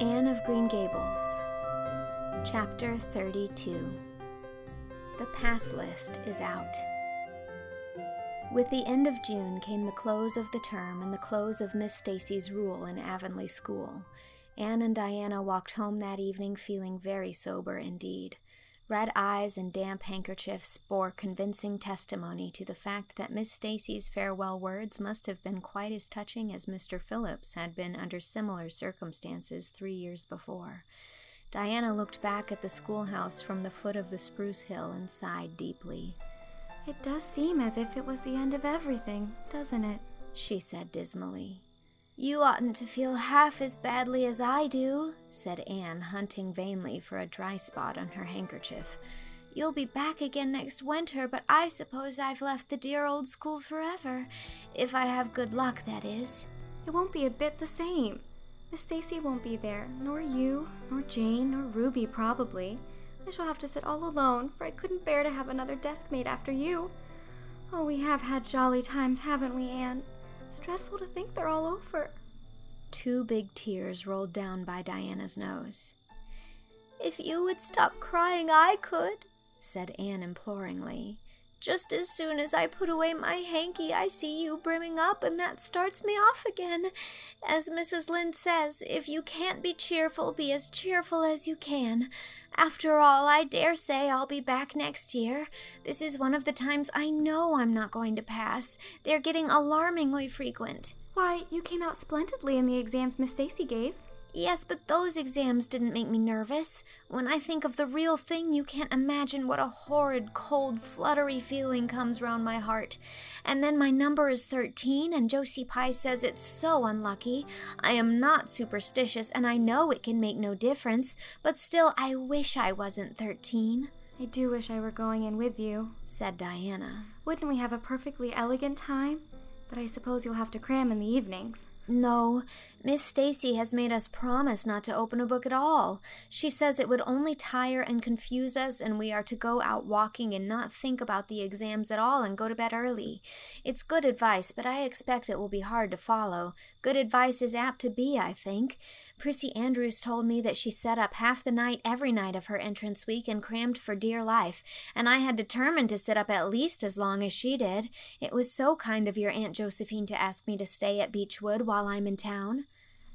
Anne of Green Gables, Chapter 32. The pass list is out. With the end of June came the close of the term and the close of Miss Stacy's rule in Avonlea school. Anne and Diana walked home that evening feeling very sober indeed. Red eyes and damp handkerchiefs bore convincing testimony to the fact that Miss Stacy's farewell words must have been quite as touching as Mr. Phillips had been under similar circumstances 3 years before. Diana looked back at the schoolhouse from the foot of the spruce hill and sighed deeply. "It does seem as if it was the end of everything, doesn't it?" she said dismally. "You oughtn't to feel half as badly as I do," said Anne, hunting vainly for a dry spot on her handkerchief. "You'll be back again next winter, but I suppose I've left the dear old school forever. If I have good luck, that is." "It won't be a bit the same. Miss Stacy won't be there, nor you, nor Jane, nor Ruby probably. I shall have to sit all alone, for I couldn't bear to have another deskmate after you. Oh, we have had jolly times, haven't we, Anne? It's dreadful to think they're all over." 2 big tears rolled down by Diana's nose. "If you would stop crying, I could," said Anne imploringly. "Just as soon as I put away my hanky, I see you brimming up, and that starts me off again. As Mrs. Lynde says, if you can't be cheerful, be as cheerful as you can. After all, I dare say I'll be back next year. This is one of the times I know I'm not going to pass. They're getting alarmingly frequent." "Why, you came out splendidly in the exams Miss Stacy gave." "Yes, but those exams didn't make me nervous. When I think of the real thing, you can't imagine what a horrid, cold, fluttery feeling comes round my heart. And then my number is 13, and Josie Pye says it's so unlucky. I am not superstitious, and I know it can make no difference, but still I wish I wasn't 13. "I do wish I were going in with you," said Diana. "Wouldn't we have a perfectly elegant time? But I suppose you'll have to cram in the evenings." "No, Miss Stacy has made us promise not to open a book at all. She says it would only tire and confuse us, and we are to go out walking and not think about the exams at all and go to bed early. It's good advice, but I expect it will be hard to follow. Good advice is apt to be, I think. Prissy Andrews told me that she sat up half the night every night of her entrance week and crammed for dear life, and I had determined to sit up at least as long as she did. It was so kind of your Aunt Josephine to ask me to stay at Beechwood while I'm in town."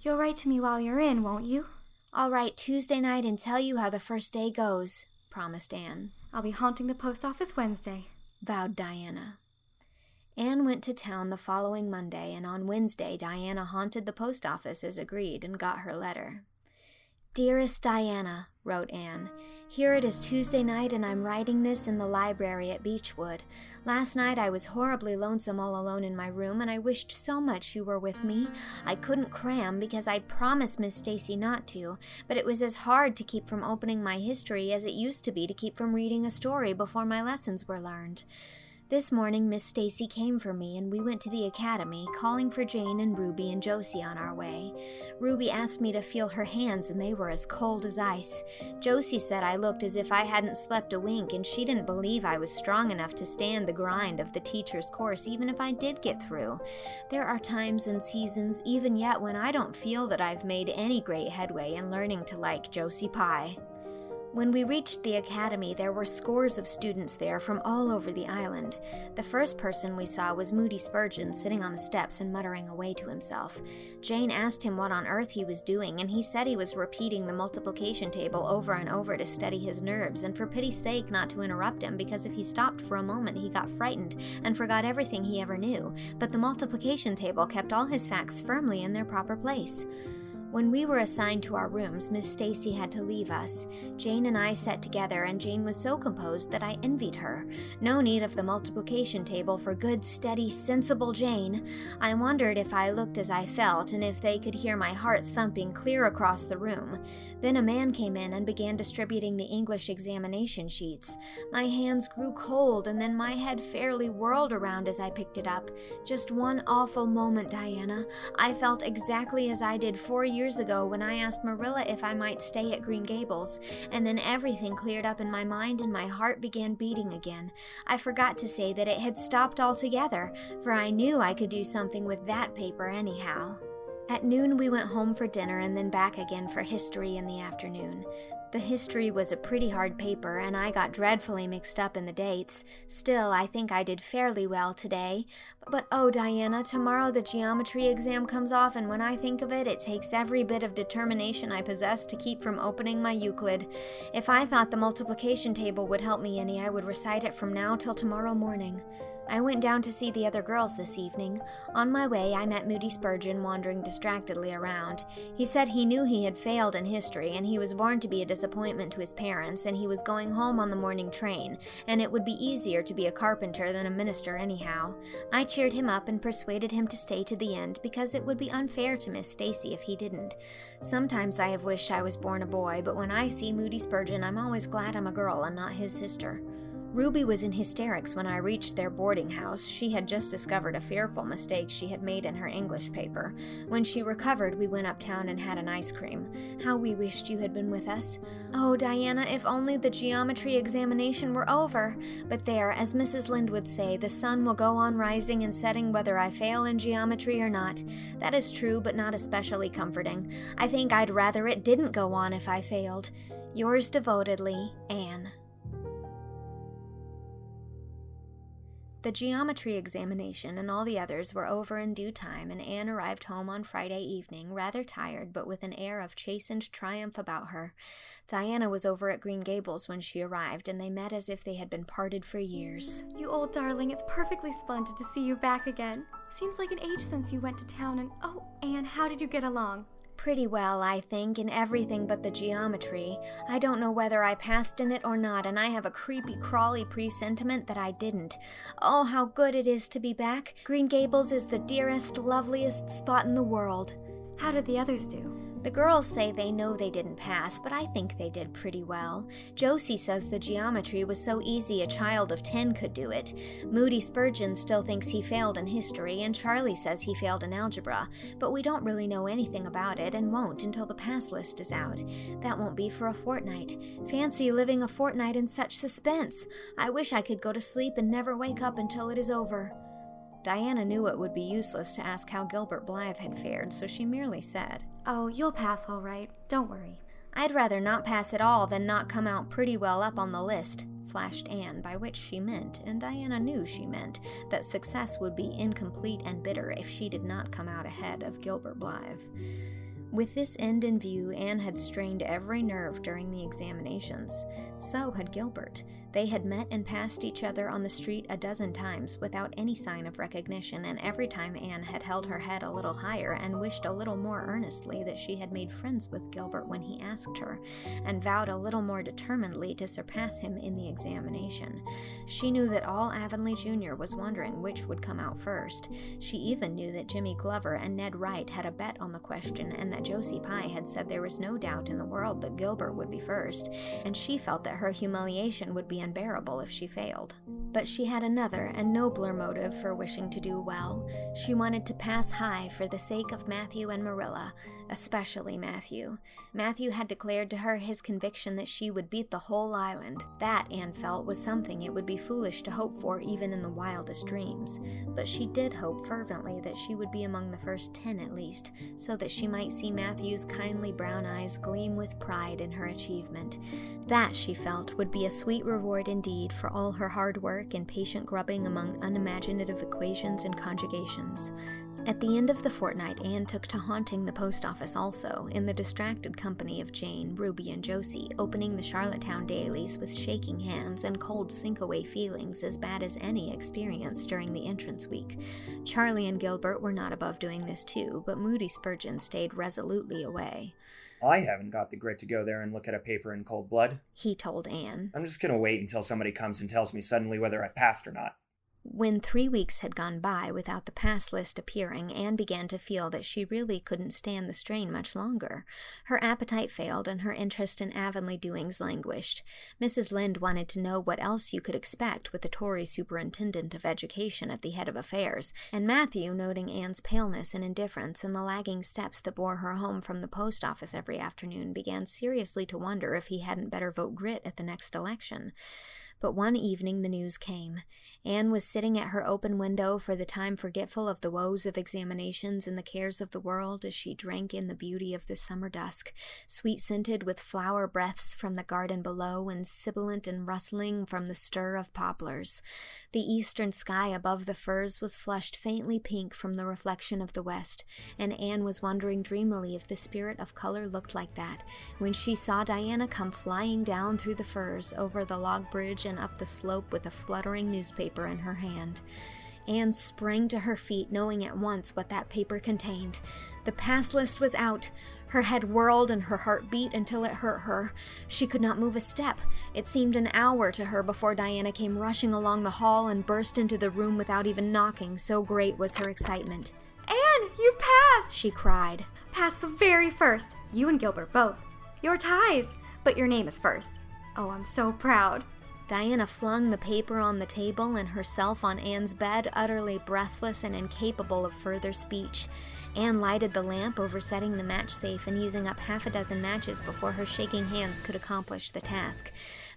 "You'll write to me while you're in, won't you?" "I'll write Tuesday night and tell you how the first day goes," promised Anne. "I'll be haunting the post office Wednesday," vowed Diana. Anne went to town the following Monday, and on Wednesday Diana haunted the post office as agreed and got her letter. "Dearest Diana," wrote Anne, "here it is Tuesday night, and I'm writing this in the library at Beechwood. Last night I was horribly lonesome all alone in my room, and I wished so much you were with me. I couldn't cram because I'd promised Miss Stacy not to, but it was as hard to keep from opening my history as it used to be to keep from reading a story before my lessons were learned. This morning Miss Stacy came for me, and we went to the academy, calling for Jane and Ruby and Josie on our way. Ruby asked me to feel her hands, and they were as cold as ice. Josie said I looked as if I hadn't slept a wink, and she didn't believe I was strong enough to stand the grind of the teacher's course, even if I did get through. There are times and seasons, even yet, when I don't feel that I've made any great headway in learning to like Josie Pye." When we reached the academy, there were scores of students there from all over the island. The first person we saw was Moody Spurgeon, sitting on the steps and muttering away to himself. Jane asked him what on earth he was doing, and he said he was repeating the multiplication table over and over to steady his nerves, and for pity's sake not to interrupt him, because if he stopped for a moment he got frightened and forgot everything he ever knew. But the multiplication table kept all his facts firmly in their proper place. When we were assigned to our rooms, Miss Stacy had to leave us. Jane and I sat together, and Jane was so composed that I envied her. No need of the multiplication table for good, steady, sensible Jane. I wondered if I looked as I felt, and if they could hear my heart thumping clear across the room. Then a man came in and began distributing the English examination sheets. My hands grew cold, and then my head fairly whirled around as I picked it up. Just one awful moment, Diana. I felt exactly as I did 4 years ago when I asked Marilla if I might stay at Green Gables, and then everything cleared up in my mind and my heart began beating again. I forgot to say that it had stopped altogether, for I knew I could do something with that paper anyhow. At noon, we went home for dinner and then back again for history in the afternoon. The history was a pretty hard paper, and I got dreadfully mixed up in the dates. Still, I think I did fairly well today. But oh, Diana, tomorrow the geometry exam comes off, and when I think of it, it takes every bit of determination I possess to keep from opening my Euclid. If I thought the multiplication table would help me any, I would recite it from now till tomorrow morning. I went down to see the other girls this evening. On my way, I met Moody Spurgeon wandering distractedly around. He said he knew he had failed in history, and he was born to be a disappointment to his parents, and he was going home on the morning train, and it would be easier to be a carpenter than a minister anyhow. I cheered him up and persuaded him to stay to the end, because it would be unfair to Miss Stacy if he didn't. Sometimes I have wished I was born a boy, but when I see Moody Spurgeon, I'm always glad I'm a girl and not his sister. Ruby was in hysterics when I reached their boarding house. She had just discovered a fearful mistake she had made in her English paper. When she recovered, we went uptown and had an ice cream. How we wished you had been with us. Oh, Diana, if only the geometry examination were over. But there, as Mrs. Lynde would say, the sun will go on rising and setting whether I fail in geometry or not. That is true, but not especially comforting. I think I'd rather it didn't go on if I failed. Yours devotedly, Anne. The geometry examination and all the others were over in due time, and Anne arrived home on Friday evening, rather tired, but with an air of chastened triumph about her. Diana was over at Green Gables when she arrived, and they met as if they had been parted for years. You old darling, it's perfectly splendid to see you back again. Seems like an age since you went to town, and oh, Anne, how did you get along? Pretty well, I think, in everything but the geometry. I don't know whether I passed in it or not, and I have a creepy, crawly presentiment that I didn't. Oh, how good it is to be back. Green Gables is the dearest, loveliest spot in the world. How did the others do? The girls say they know they didn't pass, but I think they did pretty well. Josie says the geometry was so easy a child of 10 could do it. Moody Spurgeon still thinks he failed in history, and Charlie says he failed in algebra, but we don't really know anything about it and won't until the pass list is out. That won't be for a fortnight. Fancy living a fortnight in such suspense. I wish I could go to sleep and never wake up until it is over. Diana knew it would be useless to ask how Gilbert Blythe had fared, so she merely said, "Oh, you'll pass all right. Don't worry." "I'd rather not pass at all than not come out pretty well up on the list," flashed Anne, by which she meant, and Diana knew she meant, that success would be incomplete and bitter if she did not come out ahead of Gilbert Blythe. With this end in view, Anne had strained every nerve during the examinations. So had Gilbert. They had met and passed each other on the street a dozen times without any sign of recognition, and every time Anne had held her head a little higher and wished a little more earnestly that she had made friends with Gilbert when he asked her, and vowed a little more determinedly to surpass him in the examination. She knew that all Avonlea Jr. was wondering which would come out first. She even knew that Jimmy Glover and Ned Wright had a bet on the question, and that Josie Pye had said there was no doubt in the world that Gilbert would be first, and she felt that her humiliation would be unbearable if she failed. But she had another and nobler motive for wishing to do well. She wanted to pass high for the sake of Matthew and Marilla, especially Matthew. Matthew had declared to her his conviction that she would beat the whole island. That, Anne felt, was something it would be foolish to hope for even in the wildest dreams. But she did hope fervently that she would be among the first 10 at least, so that she might see Matthew's kindly brown eyes gleam with pride in her achievement. That, she felt, would be a sweet reward indeed for all her hard work and patient grubbing among unimaginative equations and conjugations. At the end of the fortnight, Anne took to haunting the post office also, in the distracted company of Jane, Ruby, and Josie, opening the Charlottetown dailies with shaking hands and cold sink-away feelings as bad as any experienced during the entrance week. Charlie and Gilbert were not above doing this too, but Moody Spurgeon stayed resolutely away. "I haven't got the grit to go there and look at a paper in cold blood," he told Anne. "I'm just going to wait until somebody comes and tells me suddenly whether I've passed or not." When 3 weeks had gone by without the pass list appearing, Anne began to feel that she really couldn't stand the strain much longer. Her appetite failed, and her interest in Avonlea doings languished. Mrs. Lynde wanted to know what else you could expect with the Tory superintendent of education at the head of affairs, and Matthew, noting Anne's paleness and indifference and the lagging steps that bore her home from the post office every afternoon, began seriously to wonder if he hadn't better vote Grit at the next election. But one evening the news came. Anne was sitting at her open window, for the time forgetful of the woes of examinations and the cares of the world, as she drank in the beauty of the summer dusk, sweet-scented with flower breaths from the garden below and sibilant and rustling from the stir of poplars. The eastern sky above the firs was flushed faintly pink from the reflection of the west, and Anne was wondering dreamily if the spirit of color looked like that, when she saw Diana come flying down through the firs, over the log bridge and up the slope with a fluttering newspaper in her hand. Anne sprang to her feet, knowing at once what that paper contained. The pass list was out. Her head whirled and her heart beat until it hurt her. She could not move a step. It seemed an hour to her before Diana came rushing along the hall and burst into the room without even knocking, so great was her excitement. "Anne, you've passed!" she cried. "Passed the very first. You and Gilbert both. Your ties. But your name is first. Oh, I'm so proud." Diana flung the paper on the table and herself on Anne's bed, utterly breathless and incapable of further speech. Anne lighted the lamp, oversetting the match safe and using up half a dozen matches before her shaking hands could accomplish the task.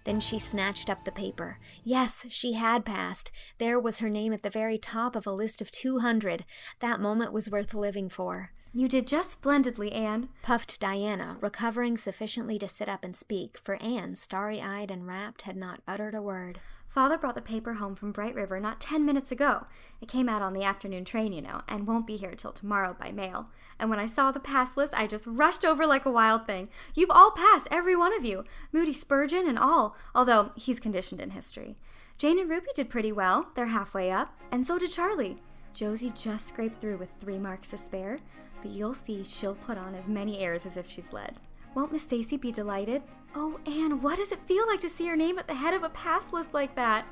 Then she snatched up the paper. Yes, she had passed. There was her name at the very top of a list of 200. That moment was worth living for. "You did just splendidly, Anne," puffed Diana, recovering sufficiently to sit up and speak, for Anne, starry-eyed and rapt, had not uttered a word. "Father brought the paper home from Bright River not 10 minutes ago. It came out on the afternoon train, you know, and won't be here till tomorrow by mail. And when I saw the pass list, I just rushed over like a wild thing. You've all passed, every one of you. Moody Spurgeon and all, although he's conditioned in history. Jane and Ruby did pretty well. They're halfway up. And so did Charlie. Josie just scraped through with 3 marks to spare. But you'll see she'll put on as many airs as if she's led. Won't Miss Stacy be delighted? Oh, Anne, what does it feel like to see your name at the head of a pass list like that?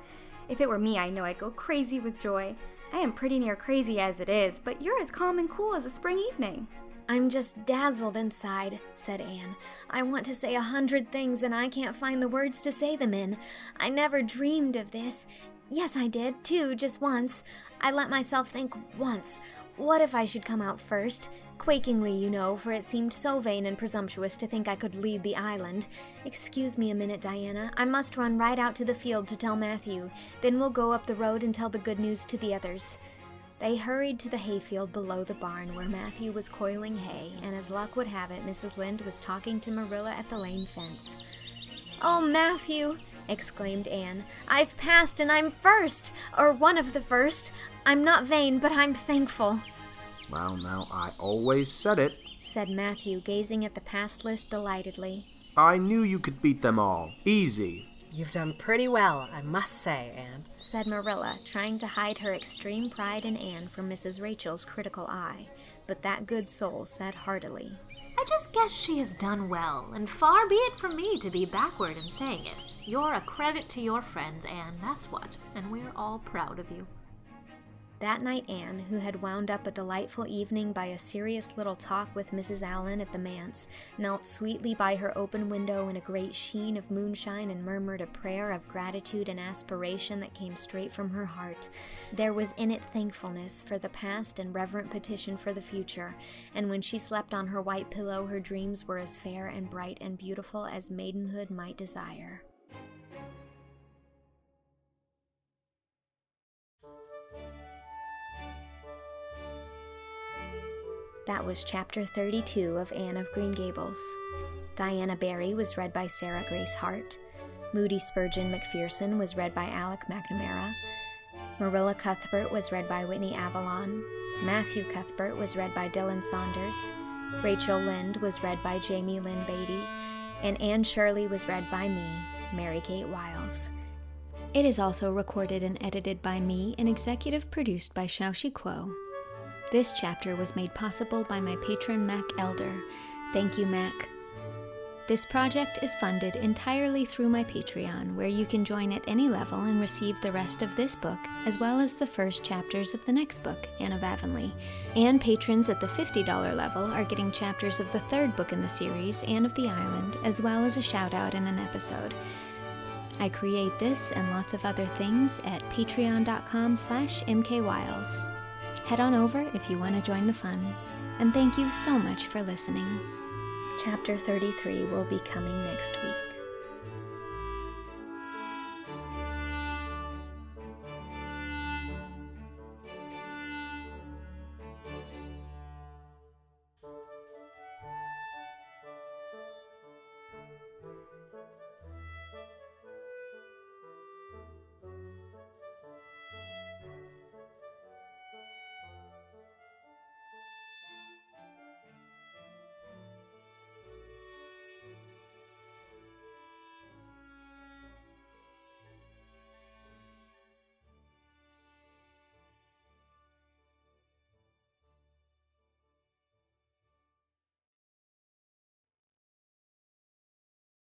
If it were me, I know I'd go crazy with joy. I am pretty near crazy as it is, but you're as calm and cool as a spring evening." "I'm just dazzled inside," said Anne. "I want to say 100 things, and I can't find the words to say them in. I never dreamed of this. Yes, I did, too, just once. I let myself think once. What if I should come out first? Quakingly, you know, for it seemed so vain and presumptuous to think I could lead the island. Excuse me a minute, Diana. I must run right out to the field to tell Matthew. Then we'll go up the road and tell the good news to the others." They hurried to the hayfield below the barn, where Matthew was coiling hay, and as luck would have it, Mrs. Lynde was talking to Marilla at the lane fence. "Oh, Matthew," exclaimed Anne, "I've passed and I'm first, or one of the first. I'm not vain, but I'm thankful." "Well, now, I always said it," said Matthew, gazing at the pass list delightedly. "I knew you could beat them all. Easy." "You've done pretty well, I must say, Anne," said Marilla, trying to hide her extreme pride in Anne from Mrs. Rachel's critical eye, but that good soul said heartily, "I just guess she has done well, and far be it from me to be backward in saying it. You're a credit to your friends, Anne, that's what, and we're all proud of you." That night Anne, who had wound up a delightful evening by a serious little talk with Mrs. Allen at the manse, knelt sweetly by her open window in a great sheen of moonshine and murmured a prayer of gratitude and aspiration that came straight from her heart. There was in it thankfulness for the past and reverent petition for the future, and when she slept on her white pillow, her dreams were as fair and bright and beautiful as maidenhood might desire. That was Chapter 32 of Anne of Green Gables. Diana Barry was read by Sarah Grace Hart. Moody Spurgeon McPherson was read by Alec McNamara. Marilla Cuthbert was read by Whitney Avalon. Matthew Cuthbert was read by Dylan Saunders. Rachel Lynde was read by Jaime Lynn Beatty. And Anne Shirley was read by me, Mary Kate Wiles. It is also recorded and edited by me and executive produced by Shao. This chapter was made possible by my patron Mac Elder. Thank you, Mac. This project is funded entirely through my Patreon, where you can join at any level and receive the rest of this book, as well as the first chapters of the next book, Anne of Avonlea. And patrons at the $50 level are getting chapters of the third book in the series, Anne of the Island, as well as a shout-out in an episode. I create this and lots of other things at patreon.com/mkwiles. Head on over if you want to join the fun. And thank you so much for listening. Chapter 33 will be coming next week.